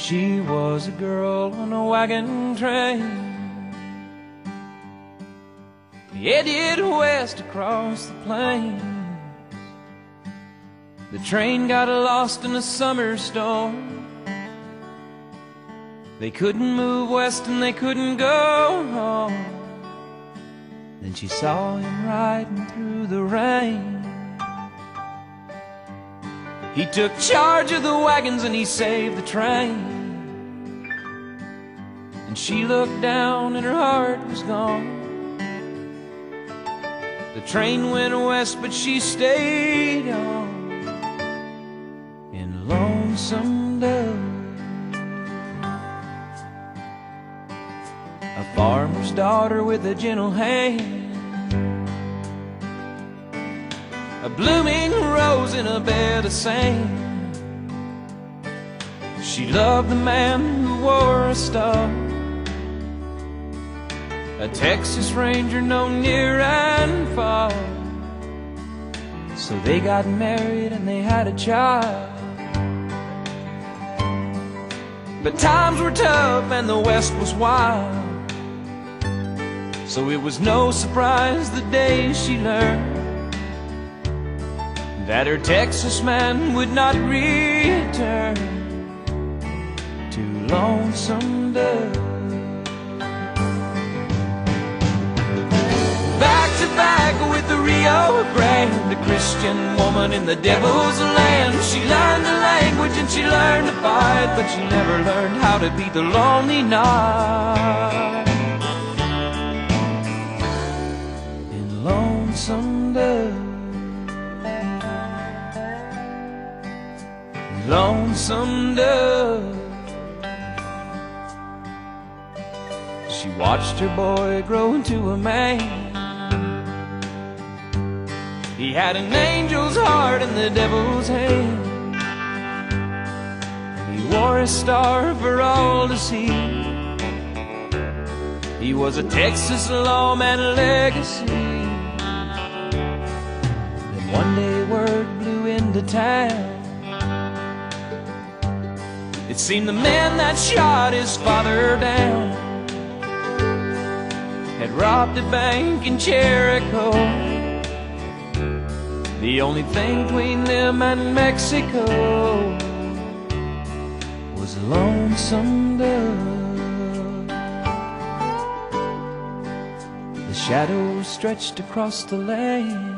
She was a girl on a wagon train, headed west across the plains. The train got lost in a summer storm. They couldn't move west and they couldn't go home. Then she saw him riding through the rain. He took charge of the wagons and he saved the train. And she looked down and her heart was gone. The train went west but she stayed on in Lonesome Dove. A farmer's daughter with a gentle hand, a blooming rose in a bed of sand. She loved the man who wore a star, a Texas Ranger known near and far. So they got married and they had a child. But times were tough and the West was wild, so it was no surprise the day she learned that her Texas man would not return to Lonesome Dove. Back to back with the Rio Grande, a Christian woman in the devil's land. She learned the language and she learned to fight, but she never learned how to beat the lonely night in Lonesome Dove. Lonesome Dove. She watched her boy grow into a man. He had an angel's heart and the devil's hand. He wore a star for all to see. He was a Texas lawman legacy. Then one day word blew into town. It seemed the man that shot his father down had robbed a bank in Jericho. The only thing between them and Mexico was a Lonesome Dove. The shadows stretched across the land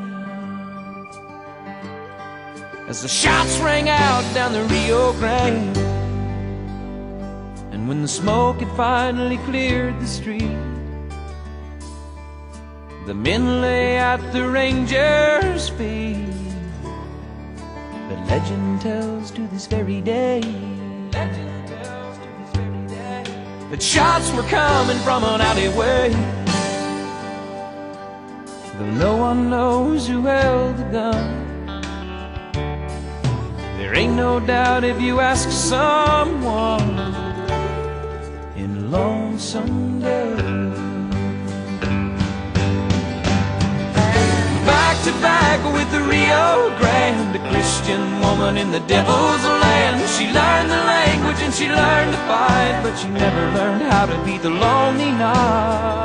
as the shots rang out down the Rio Grande. And when the smoke had finally cleared the street, the men lay at the ranger's feet. The legend tells to this very day that shots were coming from an alleyway. Though no one knows who held the gun, there ain't no doubt if you ask someone in Lonesome Dove. Back to back with the Rio Grande, a Christian woman in the devil's land. She learned the language and she learned to fight, but she never learned how to beat the lonely night